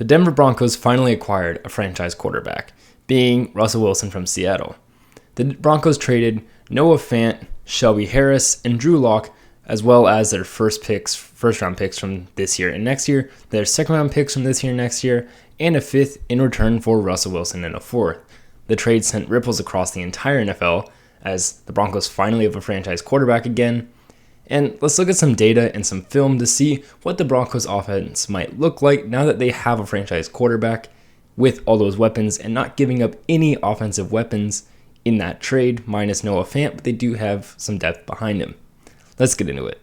The Denver Broncos finally acquired a franchise quarterback, being Russell Wilson from Seattle. The Broncos traded Noah Fant, Shelby Harris, and Drew Lock, as well as their first round picks from this year and next year, their second round picks from this year and next year, and a fifth in return for Russell Wilson and a fourth. The trade sent ripples across the entire NFL as the Broncos finally have a franchise quarterback again. And let's look at some data and some film to see what the Broncos offense might look like now that they have a franchise quarterback with all those weapons and not giving up any offensive weapons in that trade, minus Noah Fant, but they do have some depth behind him. Let's get into it.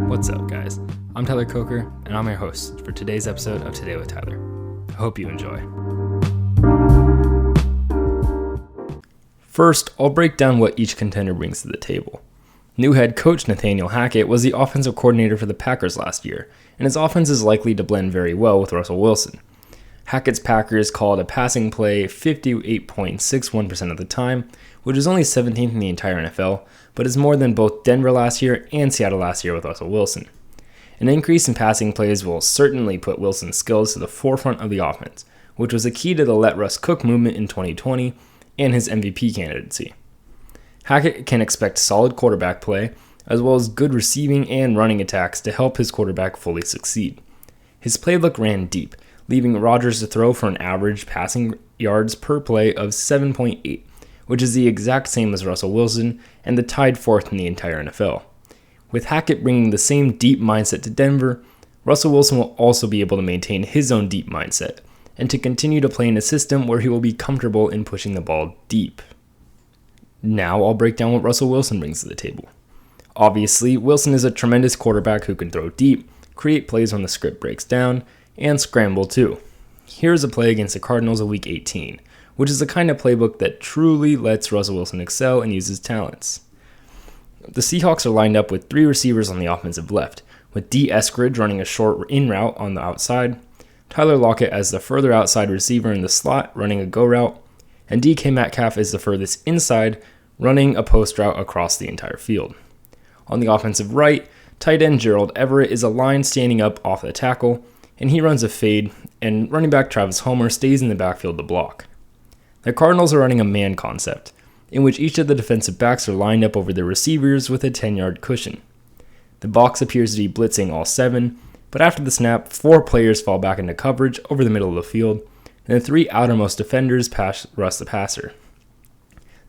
What's up, guys? I'm Tyler Coker, and I'm your host for today's episode of Today with Tyler. I hope you enjoy. First, I'll break down what each contender brings to the table. New head coach Nathaniel Hackett was the offensive coordinator for the Packers last year, and his offense is likely to blend very well with Russell Wilson. Hackett's Packers called a passing play 58.61% of the time, which is only 17th in the entire NFL, but is more than both Denver last year and Seattle last year with Russell Wilson. An increase in passing plays will certainly put Wilson's skills to the forefront of the offense, which was a key to the Let Russ Cook movement in 2020 and his MVP candidacy. Hackett can expect solid quarterback play, as well as good receiving and running attacks to help his quarterback fully succeed. His playbook ran deep, leaving Rodgers to throw for an average passing yards per play of 7.8, which is the exact same as Russell Wilson and the tied fourth in the entire NFL. With Hackett bringing the same deep mindset to Denver, Russell Wilson will also be able to maintain his own deep mindset and to continue to play in a system where he will be comfortable in pushing the ball deep. Now I'll break down what Russell Wilson brings to the table. Obviously, Wilson is a tremendous quarterback who can throw deep, create plays when the script breaks down, and scramble too. Here's a play against the Cardinals of Week 18, which is the kind of playbook that truly lets Russell Wilson excel and use his talents. The Seahawks are lined up with three receivers on the offensive left, with D. Eskridge running a short in route on the outside, Tyler Lockett as the further outside receiver in the slot running a go route, and DK Metcalf is the furthest inside running a post route across the entire field. On the offensive right, tight end Gerald Everett is aligned standing up off the tackle, and he runs a fade, and running back Travis Homer stays in the backfield to block. The Cardinals are running a man concept, in which each of the defensive backs are lined up over their receivers with a 10-yard cushion. The box appears to be blitzing all seven, but after the snap, four players fall back into coverage over the middle of the field, and the three outermost defenders pass Russ the passer.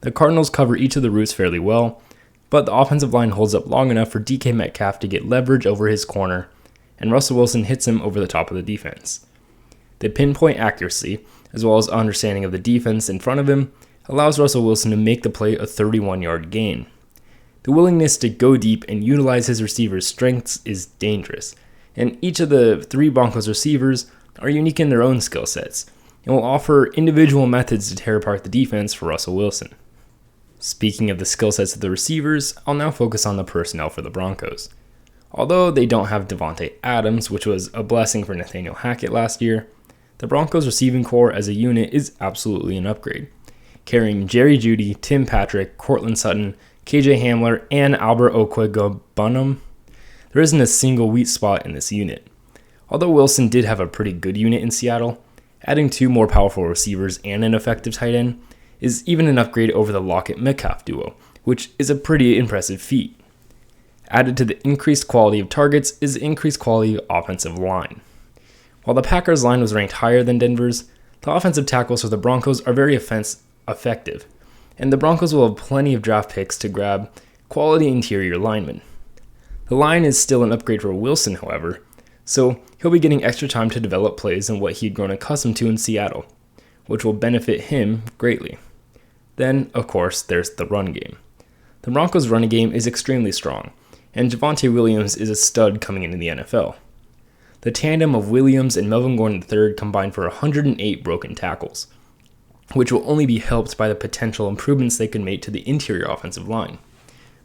The Cardinals cover each of the routes fairly well, but the offensive line holds up long enough for DK Metcalf to get leverage over his corner, and Russell Wilson hits him over the top of the defense. The pinpoint accuracy, as well as understanding of the defense in front of him, allows Russell Wilson to make the play a 31-yard gain. The willingness to go deep and utilize his receivers' strengths is dangerous, and each of the three Broncos receivers are unique in their own skill sets, and will offer individual methods to tear apart the defense for Russell Wilson. Speaking of the skill sets of the receivers, I'll now focus on the personnel for the Broncos. Although they don't have Devontae Adams, which was a blessing for Nathaniel Hackett last year, the Broncos receiving core as a unit is absolutely an upgrade, carrying Jerry Jeudy, Tim Patrick, Cortland Sutton, KJ Hamler, and Albert Okwuegbunam. There isn't a single weak spot in this unit. Although Wilson did have a pretty good unit in Seattle, adding two more powerful receivers and an effective tight end is even an upgrade over the Lockett-Metcalf duo, which is a pretty impressive feat. Added to the increased quality of targets is the increased quality of offensive line. While the Packers' line was ranked higher than Denver's, the offensive tackles for the Broncos are very effective, and the Broncos will have plenty of draft picks to grab quality interior linemen. The line is still an upgrade for Wilson, however, so he'll be getting extra time to develop plays than what he'd grown accustomed to in Seattle, which will benefit him greatly. Then, of course, there's the run game. The Broncos' running game is extremely strong, and Javonte Williams is a stud coming into the NFL. The tandem of Williams and Melvin Gordon III combined for 108 broken tackles, which will only be helped by the potential improvements they can make to the interior offensive line.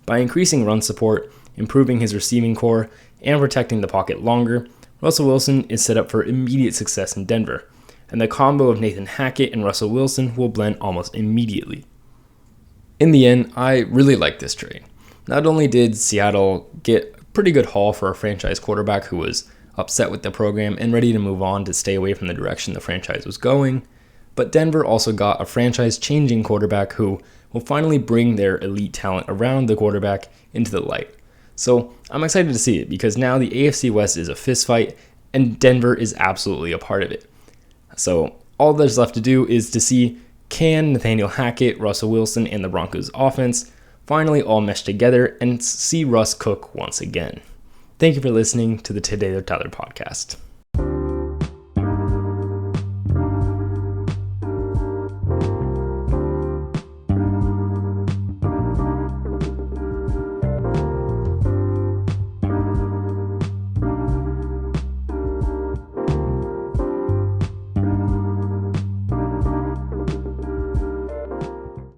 By increasing run support, improving his receiving core, and protecting the pocket longer, Russell Wilson is set up for immediate success in Denver, and the combo of Nathan Hackett and Russell Wilson will blend almost immediately. In the end, I really like this trade. Not only did Seattle get a pretty good haul for a franchise quarterback who was upset with the program and ready to move on to stay away from the direction the franchise was going, but Denver also got a franchise-changing quarterback who will finally bring their elite talent around the quarterback into the light. So I'm excited to see it because now the AFC West is a fistfight and Denver is absolutely a part of it. So all there's left to do is to see, can Nathaniel Hackett, Russell Wilson, and the Broncos offense finally all mesh together and see Russ cook once again. Thank you for listening to the Today with Tyler podcast.